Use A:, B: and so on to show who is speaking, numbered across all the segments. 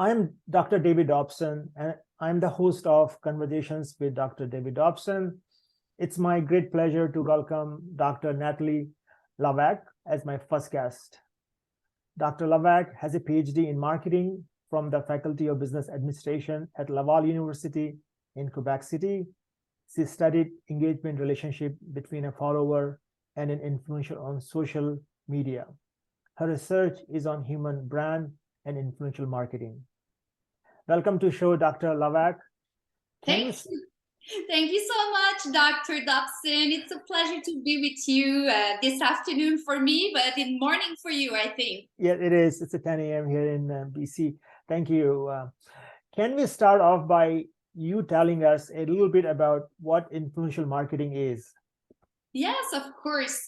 A: I'm Dr. David Dobson, and I'm the host of Conversations with Dr. David Dobson. It's my great pleasure to welcome Dr. Nataly Levesque as my first guest. Dr. Levesque has a PhD in marketing from the Faculty of Business Administration at Laval University in Quebec City. She studied engagement relationship between a follower and an influencer on social media. Her research is on human brand and influential marketing. Welcome to show, Dr. Levesque.
B: Thank you so much, Dr. Dobson. It's a pleasure to be with you this afternoon for me, but in morning for you, I think.
A: Yeah, it is. It's at 10 a.m. here in BC. Thank you. Can we start off by you telling us a little bit about what influential marketing is?
B: Yes, of course.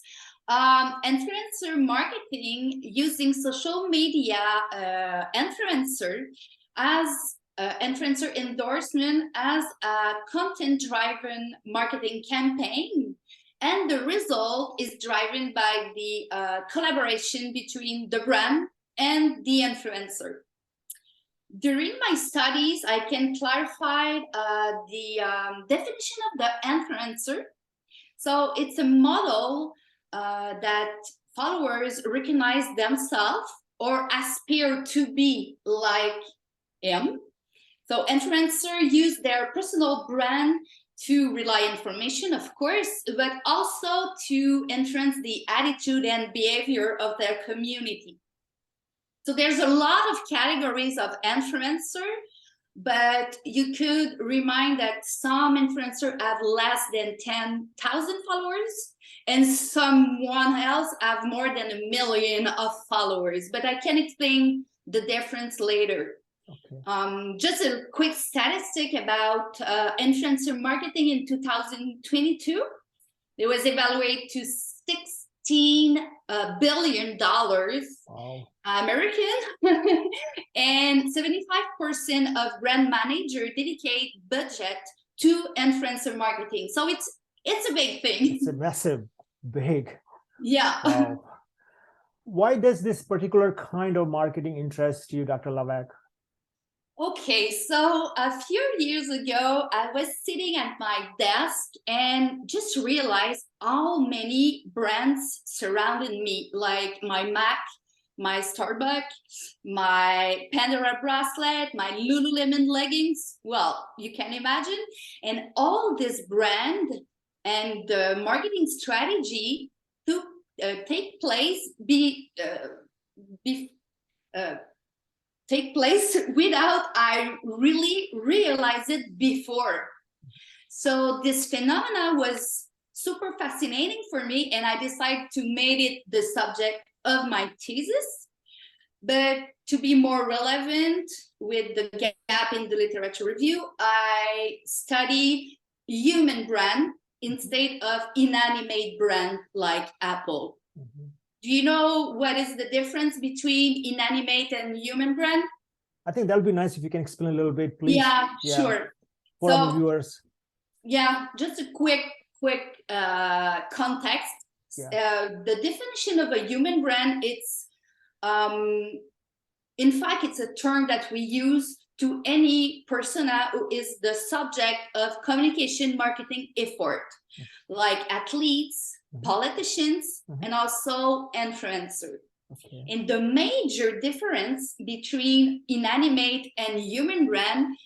B: Influencer marketing using social media influencer endorsement as a content-driven marketing campaign, and the result is driven by the collaboration between the brand and the influencer. During my studies, I can clarify the definition of the influencer. So it's a model that followers recognize themselves or aspire to be like him. So influencers use their personal brand to relay information, of course, but also to influence the attitude and behavior of their community. So there's a lot of categories of influencer, but you could remind that some influencers have less than 10,000 followers and someone else have more than 1 million of followers, but I can explain the difference later. Okay. Just a quick statistic about influencer marketing in 2022. It was evaluated to $16 billion. Wow. American, and 75% of brand managers dedicate budget to influencer marketing. So it's a big thing.
A: It's a massive, big.
B: Yeah.
A: Wow. Why does this particular kind of marketing interest you, Dr. Levesque?
B: Okay, so a few years ago, I was sitting at my desk and just realized how many brands surrounded me, like my Mac, my Starbucks, my Pandora bracelet, my Lululemon leggings. Well, you can imagine. And all this brand and the marketing strategy to take place without I really realized it before. So this phenomena was super fascinating for me, and I decided to make it the subject of my thesis. But to be more relevant with the gap in the literature review, I study human brand instead of inanimate brand like Apple. Mm-hmm. Do you know what is the difference between inanimate and human brand?
A: I think that'll be nice if you can explain a little bit, please.
B: Yeah, sure.
A: For our viewers.
B: Yeah, just a quick context. Yeah. The definition of a human brand, it's in fact, it's a term that we use to any persona who is the subject of communication marketing effort, like athletes, politicians, and also influencers. Okay. And the major difference between inanimate and human brand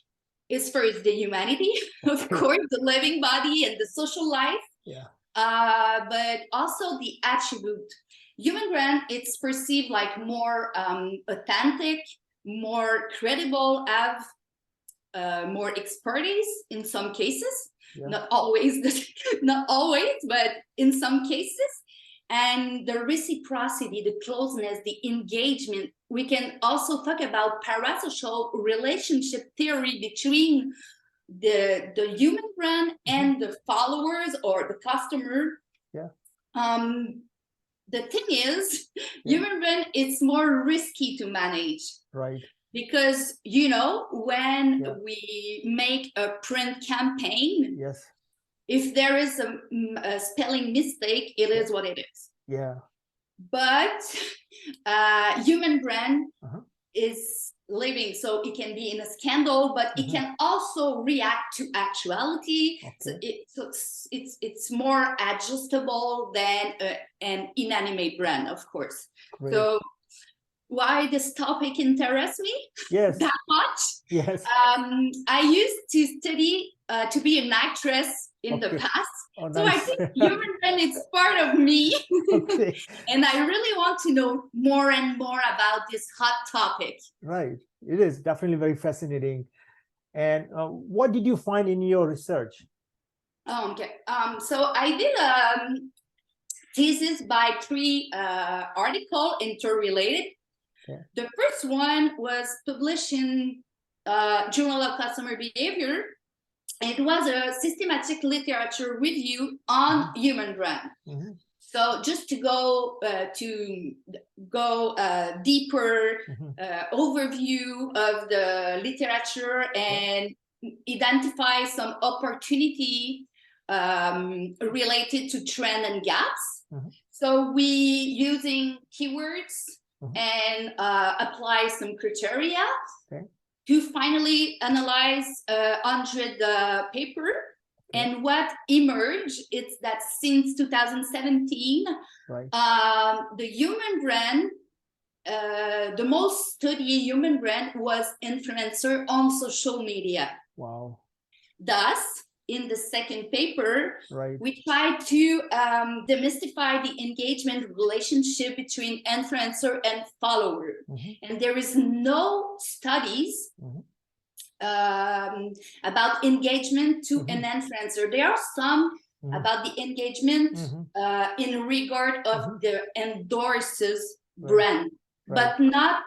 B: is first the humanity, of course, the living body and the social life, but also the attribute. Human brand, it's perceived like more authentic, more credible, have more expertise in some cases. Yeah. Not always, but in some cases. And the reciprocity, the closeness, the engagement. We can also talk about parasocial relationship theory between the human brand and the followers or the customer. Yeah. The thing is, human brand, it's more risky to manage. Right. Because, you know, when we make a print campaign, if there is a spelling mistake, it is what it is. Yeah. But human brand is living, so it can be in a scandal, but it can also react to actuality. It's more adjustable than an inanimate brand, of course.
A: Great.
B: So why this topic interests me that much?
A: Yes.
B: I used to study to be an actress in the past.
A: Oh,
B: so
A: nice.
B: I think human brand is part of me. And I really want to know more and more about this hot topic.
A: Right. It is definitely very fascinating. And what did you find in your research?
B: Okay. So I did a thesis by 3 articles interrelated. The first one was published in Journal of Customer Behavior. It was a systematic literature review on human brand. So just to go deeper overview of the literature and identify some opportunity related to trend and gaps. So we using keywords and apply some criteria to finally analyze 100 paper. And what emerged is that since 2017, the human brand, the most studied human brand was influencer on social media.
A: Wow.
B: Thus, in the second paper, we tried to demystify the engagement relationship between influencer and follower. And there is no studies about engagement to an influencer. There are some about the engagement in regard of the endorses brand, but not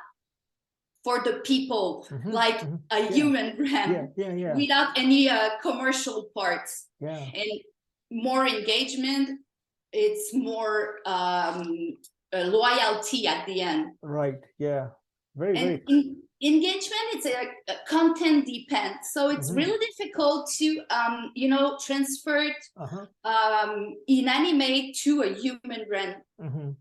B: for the people, like a human brand, without any commercial parts. And more engagement, it's more loyalty at the end.
A: Very.
B: Engagement, it's a content depend, so it's really difficult to transfer inanimate to a human brand.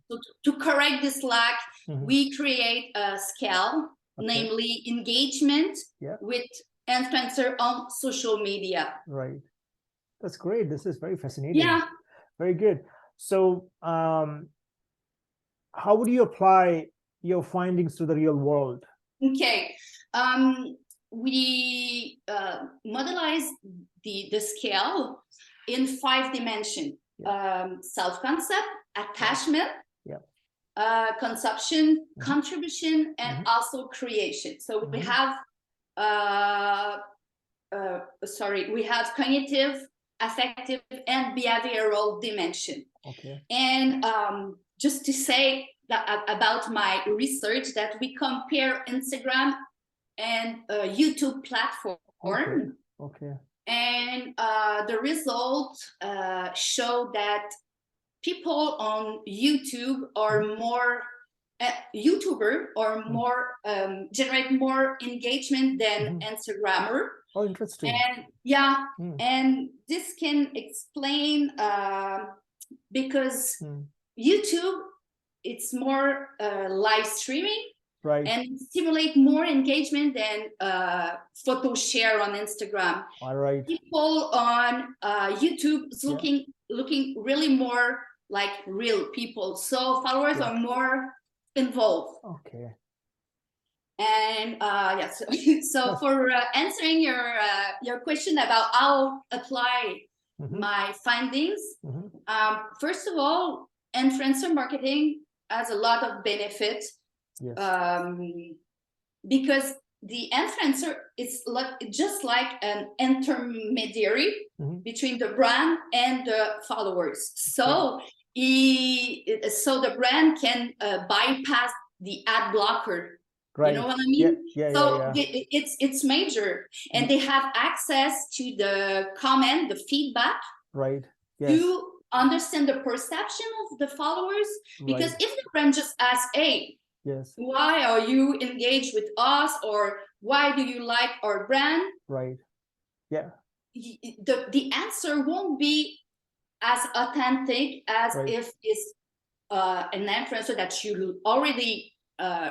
B: So to correct this lack, we create a scale, namely engagement with influencer on social media.
A: That's great. This is very fascinating. Very good. So how would you apply your findings to the real world?
B: Okay, we modelize the scale in 5 dimensions: self-concept, attachment, consumption, contribution, and also creation. So we have we have cognitive, affective, and behavioral dimension. And just to say about my research, that we compare Instagram and YouTube platform. And the results show that people on YouTube are more generate more engagement than Instagrammer.
A: Oh, interesting.
B: And and this can explain because YouTube, it's more live streaming and stimulate more engagement than photo share on Instagram. People on YouTube is looking really more like real people, so followers are more involved. And so for answering your question about how apply my findings, first of all, influencer marketing has a lot of benefits because the influencer is just like an intermediary between the brand and the followers. So the brand can bypass the ad blocker. You know what I mean? It's major, and they have access to the comment, the feedback, to understand the perception of the followers. Because if the brand just asks, "Hey, why are you engaged with us?" or "Why do you like our brand?" The answer won't be as authentic as if it's an influencer that you already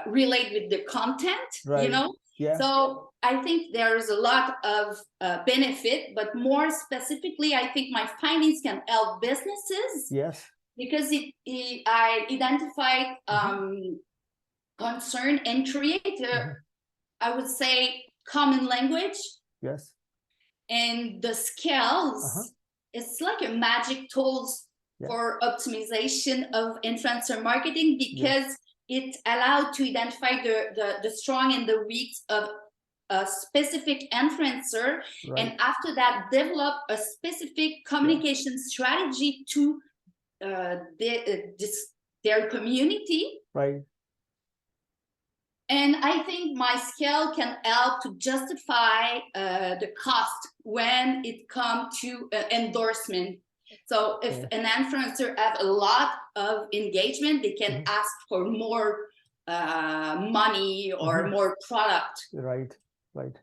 B: relate with the content, you know.
A: Yeah.
B: So I think there's a lot of benefit, but more specifically, I think my findings can help businesses.
A: Yes.
B: Because I identified concern and create I would say, common language.
A: Yes.
B: And the skills, it's like a magic tools for optimization of influencer marketing, because it allowed to identify the strong and the weak of a specific influencer, and after that develop a specific communication strategy to their community.
A: Right.
B: And I think my scale can help to justify the cost when it comes to endorsement. So if an influencer have a lot of engagement, they can ask for more money or more product.
A: Right. Very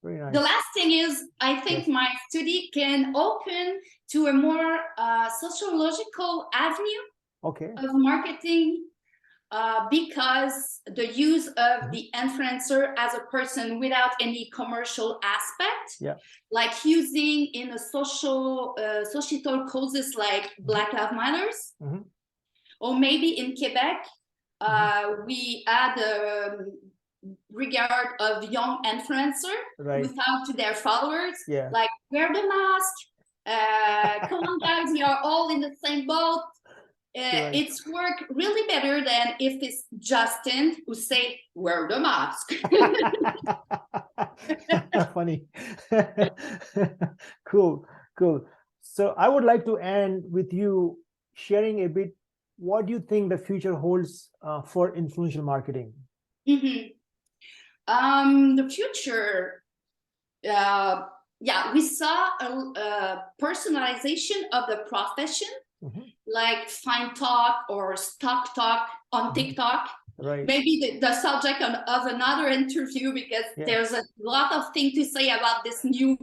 A: nice.
B: The last thing is, I think my study can open to a more sociological avenue of marketing, because the use of the influencer as a person without any commercial aspect, like using in a societal causes like Black Lives Matters, or maybe in Quebec, we had regard of young influencer without to their followers, like wear the mask, come on guys, we are all in the same boat. It's work really better than if it's Justin who say wear the mask.
A: Funny. Cool. So I would like to end with you sharing a bit what do you think the future holds for influential marketing.
B: The future, we saw a personalization of the profession, like Fine Talk or Stock Talk on TikTok. Maybe the subject of another interview, because there's a lot of things to say about this new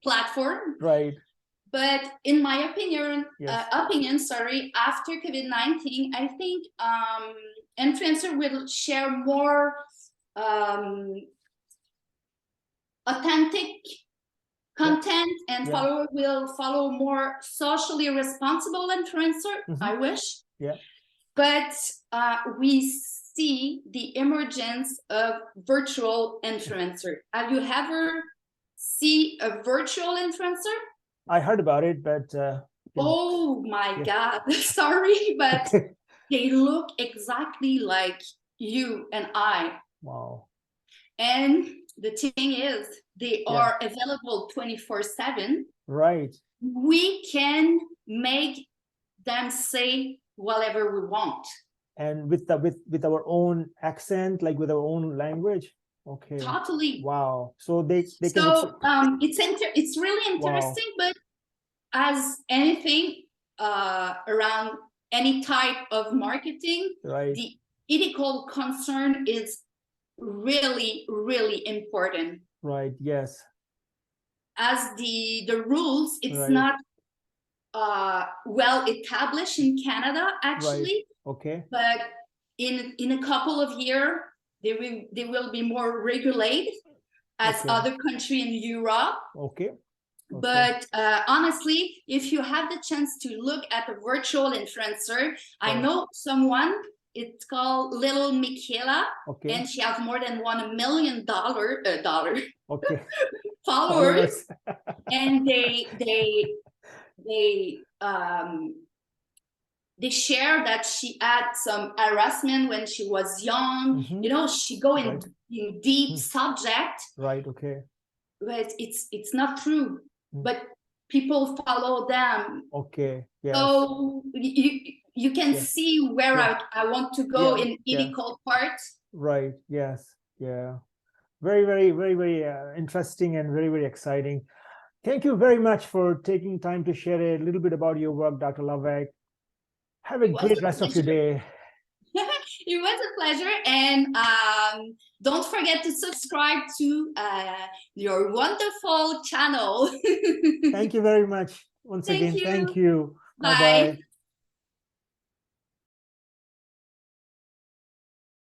B: platform. But in my opinion, after COVID-19, I think influencer will share more authentic content, and follower will follow more socially responsible influencer. I wish. But we see the emergence of virtual influencer. Have you ever seen a virtual influencer?
A: I heard about it, but
B: oh my God, sorry, but they look exactly like you and I.
A: Wow.
B: And the thing is, they are available 24/7. We can make them say whatever we want.
A: And with our own accent, like with our own language.
B: Totally.
A: Wow. So they
B: so it's really interesting. But as anything around any type of marketing, the ethical concern is really, really important.
A: Yes.
B: As the rules, it's not well established in Canada, actually. But in a couple of years, they will be more regulated as other countries in Europe. But honestly, if you have the chance to look at a virtual influencer, I know someone. It's called Little Michaela, and she has more than $1 million followers. And they share that she had some harassment when she was young. You know, she go in deep subject. But it's not true. But people follow them. So you can see where I want to go in ethical part.
A: Yes. Very, very, very, very interesting and very, very exciting. Thank you very much for taking time to share a little bit about your work, Dr. Levesque. Have a great rest of your day.
B: It was a pleasure. And don't forget to subscribe to your wonderful channel.
A: Thank you very much. Once again, thank you.
B: Bye.